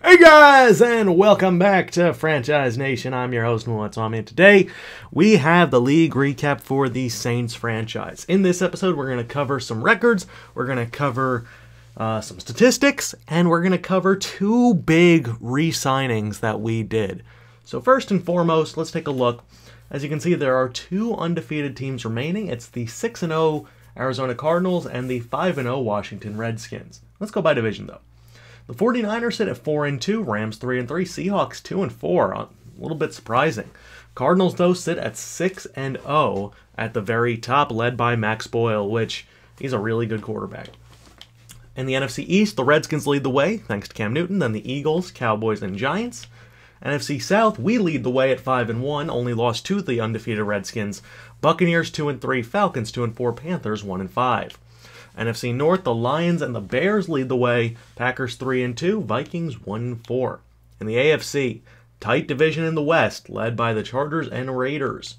Hey guys, and welcome back to Franchise Nation. I'm your host, Moonlightswami, and today we have the league recap for the Saints franchise. In this episode, we're going to cover some records, we're going to cover some statistics, and we're going to cover two big re-signings that we did. So first and foremost, let's take a look. As you can see, there are two undefeated teams remaining. It's the 6-0 Arizona Cardinals and the 5-0 Washington Redskins. Let's go by division, though. The 49ers sit at 4-2, Rams 3-3, Seahawks 2-4. A little bit surprising. Cardinals, though, sit at 6-0 at the very top, led by Max Boyle, which he's a really good quarterback. In the NFC East, the Redskins lead the way, thanks to Cam Newton, then the Eagles, Cowboys, and Giants. NFC South, we lead the way at 5-1, only lost to the undefeated Redskins. Buccaneers 2-3, Falcons 2-4, Panthers 1-5. NFC North, the Lions and the Bears lead the way, Packers 3-2, Vikings 1-4. In the AFC, tight division in the West, led by the Chargers and Raiders.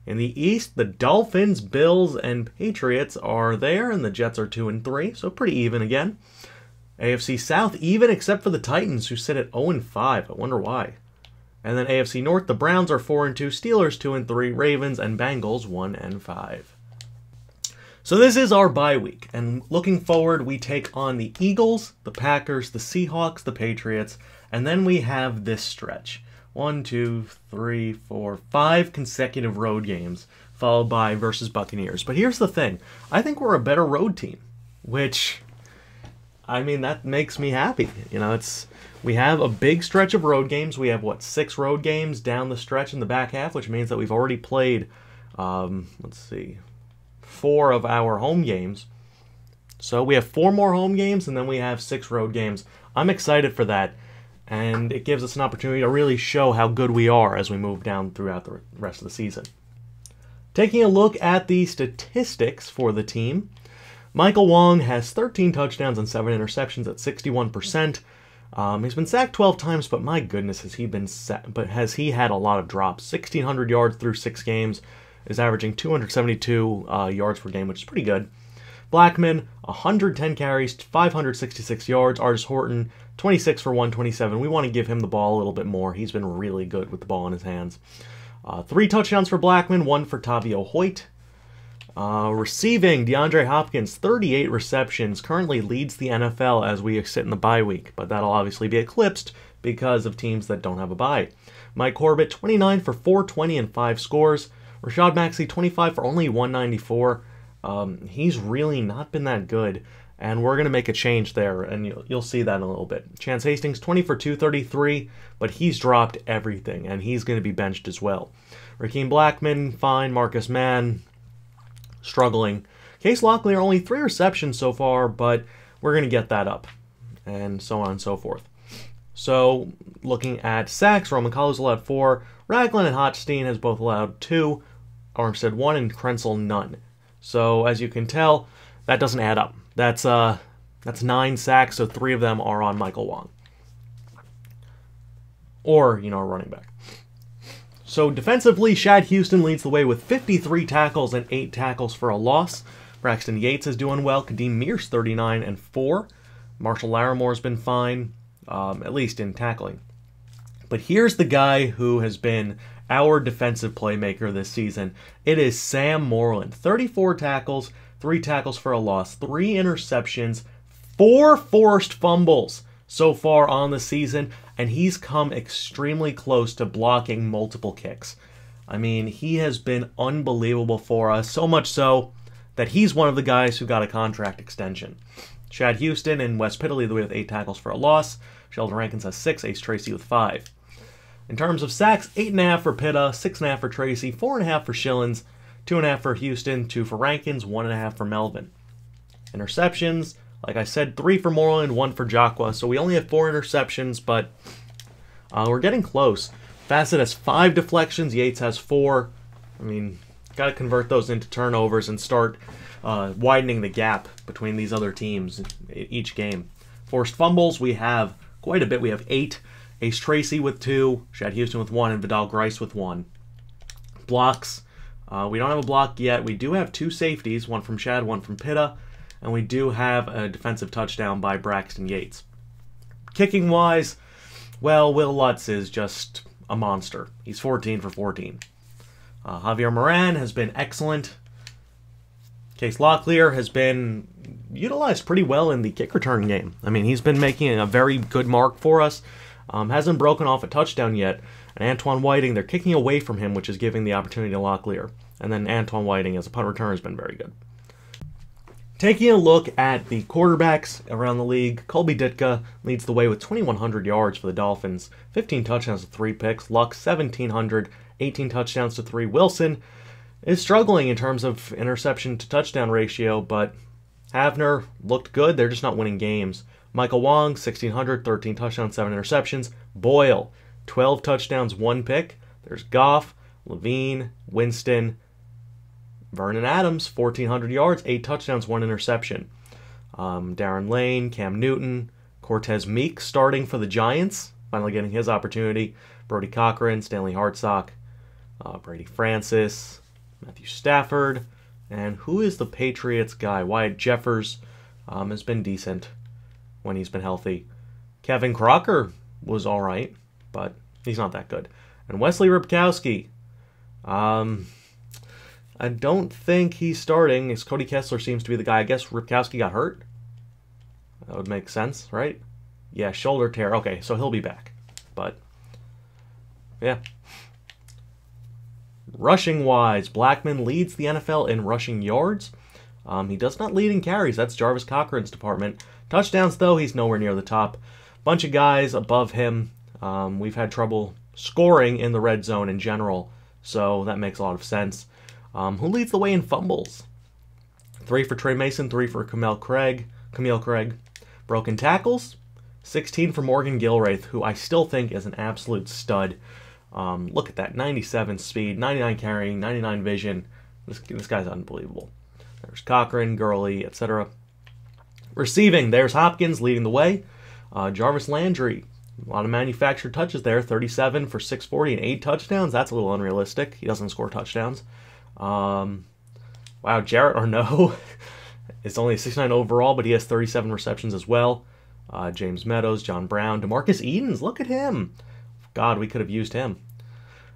In the East, the Dolphins, Bills, and Patriots are there, and the Jets are 2-3, so pretty even again. AFC South even except for the Titans, who sit at 0-5. I wonder why. And then AFC North, the Browns are 4-2, Steelers 2-3, Ravens and Bengals 1-5. So this is our bye week, and looking forward, we take on the Eagles, the Packers, the Seahawks, the Patriots, and then we have this stretch. 5 consecutive road games, followed by versus Buccaneers. But here's the thing. I think we're a better road team, which, I mean, that makes me happy. You know, we have a big stretch of road games. We have, 6 road games down the stretch in the back half, which means that we've already played, 4 of our home games. So we have 4 more home games, and then we have 6 road games. I'm excited for that, and it gives us an opportunity to really show how good we are as we move down throughout the rest of the season. Taking a look at the statistics for the team, Michael Wong has 13 touchdowns and 7 interceptions at 61%. He's been sacked 12 times, but my goodness, has he had a lot of drops. 1,600 yards through 6 games. Is averaging 272 yards per game, which is pretty good. Blackman, 110 carries, 566 yards. Artis Horton, 26 for 127. We want to give him the ball a little bit more. He's been really good with the ball in his hands. 3 touchdowns for Blackman, 1 for Tavio Hoyt. Receiving, DeAndre Hopkins, 38 receptions, currently leads the NFL as we sit in the bye week, but that'll obviously be eclipsed because of teams that don't have a bye. Mike Corbett, 29 for 420 and 5 scores. Rashad Maxey, 25 for only 194. He's really not been that good, and we're going to make a change there, and you'll see that in a little bit. Chance Hastings, 20 for 233, but he's dropped everything, and he's going to be benched as well. Rakkim Blackman, fine. Marcus Mann, struggling. Case Locklear, only 3 receptions so far, but we're going to get that up, and so on and so forth. So, looking at sacks, Roman Collins allowed 4. Ragland and Hotstein has both allowed 2. Armstead 1 and Krenzel none. So as you can tell, that doesn't add up. That's 9 sacks, so 3 of them are on Michael Wong. Or, a running back. So defensively, Shad Houston leads the way with 53 tackles and 8 tackles for a loss. Braxton Yates is doing well. Kadeem Mears 39 and 4. Marshall Lattimore's been fine, at least in tackling. But here's the guy who has been our defensive playmaker this season. It is Sam Moreland. 34 tackles, 3 tackles for a loss, 3 interceptions, 4 forced fumbles so far on the season, and he's come extremely close to blocking multiple kicks. I mean, he has been unbelievable for us, so much so that he's one of the guys who got a contract extension. Shad Houston and Wes Pitta lead the way with 8 tackles for a loss. Sheldon Rankins has 6, Ace Tracy with 5. In terms of sacks, 8.5 for Pitta, 6.5 for Tracy, 4.5 for Schillens, 2.5 for Houston, 2 for Rankins, 1.5 for Melvin. Interceptions, like I said, 3 for Moreland, 1 for Jocqua, so we only have 4 interceptions, but we're getting close. Fassitt has 5 deflections, Yates has 4. I mean, got to convert those into turnovers and start widening the gap between these other teams each game. Forced fumbles, we have quite a bit. We have 8. Ace Tracy with 2, Shad Houston with 1, and Vidal Grice with 1. Blocks, we don't have a block yet. We do have 2 safeties, one from Shad, one from Pitta, and we do have a defensive touchdown by Braxton Yates. Kicking-wise, well, Will Lutz is just a monster. He's 14 for 14. Javier Moran has been excellent. Case Locklear has been utilized pretty well in the kick return game. I mean, he's been making a very good mark for us. Hasn't broken off a touchdown yet. And Antoine Whiting, they're kicking away from him, which is giving the opportunity to Locklear. And then Antoine Whiting as a punt returner has been very good. Taking a look at the quarterbacks around the league, Colby Ditka leads the way with 2,100 yards for the Dolphins, 15 touchdowns to 3 picks. Luck, 1,700, 18 touchdowns to 3. Wilson is struggling in terms of interception to touchdown ratio, but Havner looked good. They're just not winning games. Michael Wong, 1,600, 13 touchdowns, 7 interceptions. Boyle, 12 touchdowns, 1 pick. There's Goff, Levine, Winston, Vernon Adams, 1,400 yards, 8 touchdowns, 1 interception. Darren Lane, Cam Newton, Cortez Meek starting for the Giants, finally getting his opportunity. Brody Cochran, Stanley Hartsock, Brady Francis, Matthew Stafford, and who is the Patriots guy? Wyatt Jeffers has been decent when he's been healthy. Kevin Crocker was all right, but he's not that good. And Wesley Ripkowski, I don't think he's starting, as Cody Kessler seems to be the guy. I guess Ripkowski got hurt. That would make sense, right? Yeah, shoulder tear. Okay, so he'll be back. But, yeah. Rushing-wise, Blackman leads the NFL in rushing yards. He does not lead in carries. That's Jarvis Cochran's department. Touchdowns, though, he's nowhere near the top. Bunch of guys above him. We've had trouble scoring in the red zone in general, so that makes a lot of sense. Who leads the way in fumbles? 3 for Trey Mason, 3 for Camille Craig. Broken tackles, 16 for Morgan Gilraith, who I still think is an absolute stud. Look at that, 97 speed, 99 carrying, 99 vision. This guy's unbelievable. There's Cochran, Gurley, etc. Receiving, there's Hopkins leading the way. Jarvis Landry, a lot of manufactured touches there, 37 for 640 and 8 touchdowns. That's a little unrealistic. He doesn't score touchdowns. Wow, Jarrett Arnault is only a 69 overall, but he has 37 receptions as well. James Meadows, John Brown, DeMarcus Edens, look at him. God, we could have used him.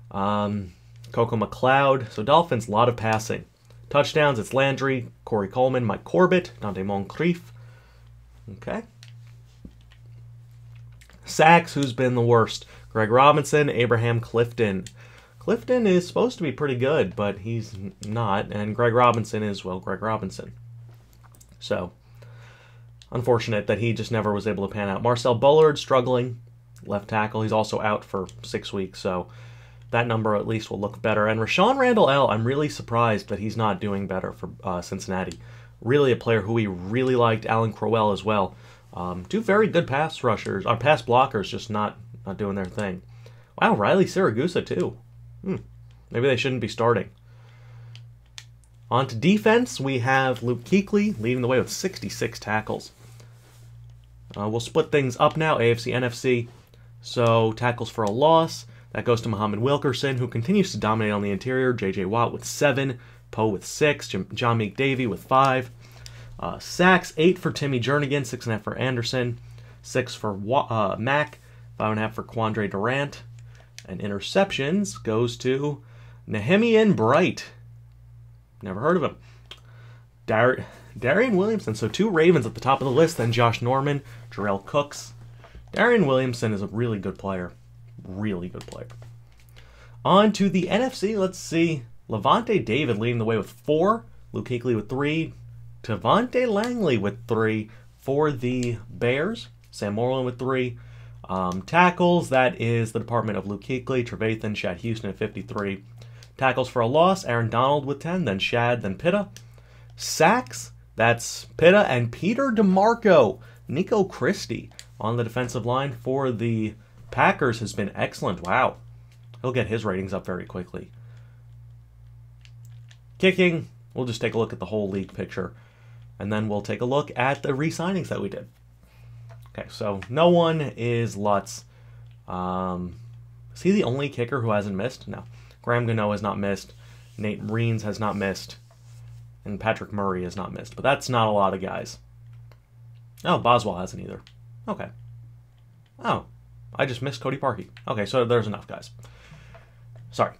Coco McLeod. So Dolphins, a lot of passing. Touchdowns, it's Landry, Corey Coleman, Mike Corbett, Dante Moncrief. Okay. Sacks, who's been the worst? Greg Robinson, Abraham Clifton. Clifton is supposed to be pretty good, but he's not, and Greg Robinson is, well, Greg Robinson. So, unfortunate that he just never was able to pan out. Marcel Bullard, struggling, left tackle. He's also out for 6 weeks, so that number at least will look better. And Rashawn Randall L., I'm really surprised that he's not doing better for Cincinnati. Really a player who we really liked, Alan Crowell as well. Two very good pass rushers, or pass blockers, just not doing their thing. Wow, Riley Siragusa too. Maybe they shouldn't be starting. On to defense, we have Luke Kuechly leading the way with 66 tackles. We'll split things up now, AFC, NFC. So, tackles for a loss. That goes to Muhammad Wilkerson, who continues to dominate on the interior. J.J. Watt with 7. Poe with 6. John Meek Davey with 5. Sacks, 8 for Timmy Jernigan. 6.5 for Anderson. 6 for Mack. 5.5 for Quandre Durant. And interceptions goes to Nehemiah Bright. Never heard of him. Darian Williamson. So 2 Ravens at the top of the list. Then Josh Norman, Jarrell Cooks. Darian Williamson is a really good player. Really good player. On to the NFC. Let's see. Levante David leading the way with 4. Luke Kuechly with 3. Tavante Langley with 3 for the Bears. Sam Moreland with 3. Tackles, that is the department of Luke Kuechly, Trevathan, Shad Houston at 53. Tackles for a loss, Aaron Donald with 10, then Shad, then Pitta. Sacks, that's Pitta and Peter DeMarco. Nico Christie on the defensive line for the Packers has been excellent. Wow. He'll get his ratings up very quickly. Kicking, we'll just take a look at the whole league picture, and then we'll take a look at the re-signings that we did. Okay, so no one is Lutz. Is he the only kicker who hasn't missed? No. Graham Gano has not missed. Nate Reens has not missed. And Patrick Murray has not missed. But that's not a lot of guys. Oh, Boswell hasn't either. Okay. Oh, I just missed Cody Parkey. Okay, so there's enough, guys. Sorry.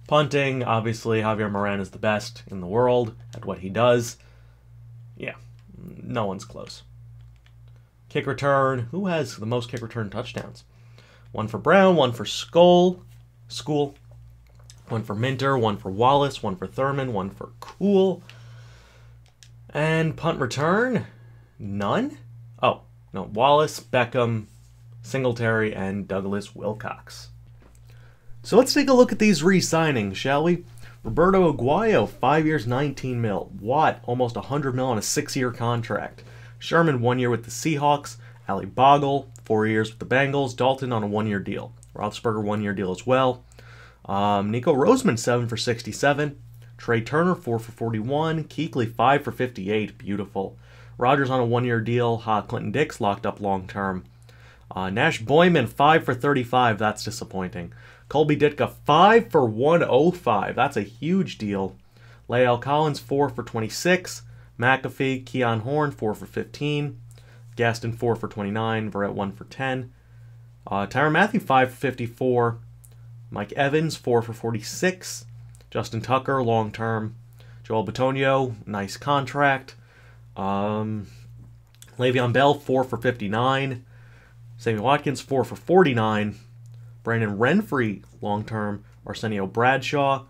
Punting, obviously, Javier Moran is the best in the world at what he does. Yeah, no one's close. Kick return. Who has the most kick return touchdowns? One for Brown, one for School, one for Minter, one for Wallace, one for Thurman, one for Cool. And punt return, none? Oh, no, Wallace, Beckham, Singletary, and Douglas Wilcox. So let's take a look at these re-signings, shall we? Roberto Aguayo, 5 years, 19 mil. Watt, almost 100 mil on a 6-year contract. Sherman, 1 year with the Seahawks. Ali Bogle, 4 years with the Bengals. Dalton on a 1-year deal. Roethlisberger, 1-year deal as well. Nico Roseman, 7 for 67. Trey Turner, 4 for 41. Kuechly, 5 for 58. Beautiful. Rodgers on a 1-year deal. Clinton Dix locked up long term. Nash Boyman, 5 for 35. That's disappointing. Colby Ditka, 5 for 105. That's a huge deal. Lael Collins, 4 for 26. McAfee, Keon Horn, 4 for 15. Gaston, 4 for 29. Verrett, 1 for 10. Tyrann Mathieu, 5 for 54. Mike Evans, 4 for 46. Justin Tucker, long term. Joel Bitonio, nice contract. Le'Veon Bell, 4 for 59. Sammy Watkins, 4 for 49. Brandon Renfrey, long term. Arsenio Bradshaw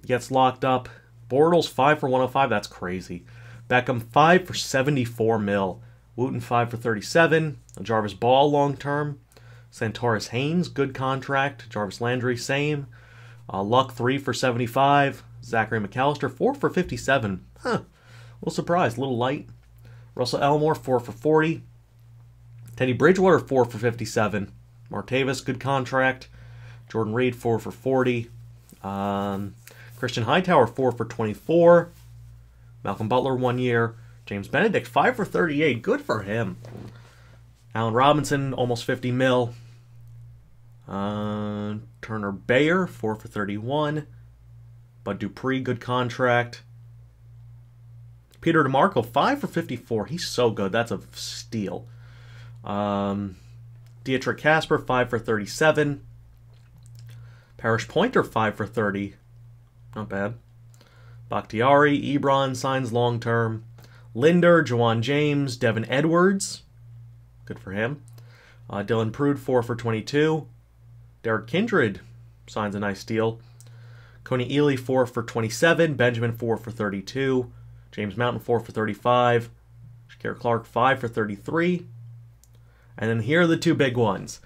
gets locked up. Bortles, 5 for 105. That's crazy. Beckham, 5 for 74 mil. Wooten, 5 for 37. Jarvis Ball, long term. Santoris Haynes, good contract. Jarvis Landry, same. Luck, 3 for 75. Zachary McAllister, 4 for 57. Huh. A little surprised, a little light. Russell Elmore, 4 for 40. Teddy Bridgewater, 4 for 57. Martavis, good contract. Jordan Reed, 4 for 40. Christian Hightower, 4 for 24. Malcolm Butler, 1 year. James Benedict, 5 for 38. Good for him. Allen Robinson, almost 50 mil. Turner Bayer, 4 for 31. Bud Dupree, good contract. Peter DeMarco, 5 for 54. He's so good. That's a steal. Dietrich Casper, 5 for 37. Parrish Pointer, 5 for 30. Not bad. Bakhtiari, Ebron signs long-term. Linder, Jawan James, Devin Edwards. Good for him. Dylan Prude, 4 for 22. Derek Kindred signs a nice deal. Coney Ely, 4 for 27. Benjamin, 4 for 32. James Mountain, 4 for 35. Shakir Clark, 5 for 33. And then here are the two big ones.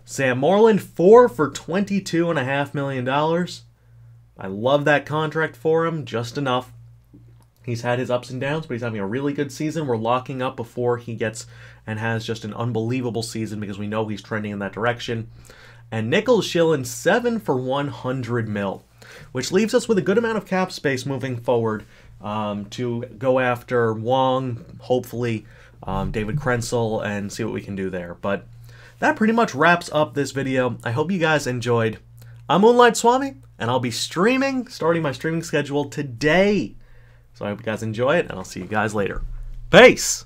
Sam Moreland, 4 for $22.5 million. I love that contract for him, just enough. He's had his ups and downs, but he's having a really good season. We're locking up before he gets and has just an unbelievable season because we know he's trending in that direction. And Nichols Schillen, 7 for 100 mil, which leaves us with a good amount of cap space moving forward to go after Wong, hopefully David Krenzel, and see what we can do there. But that pretty much wraps up this video. I hope you guys enjoyed. I'm Moonlightswami, and I'll be starting my streaming schedule today. So I hope you guys enjoy it, and I'll see you guys later. Peace!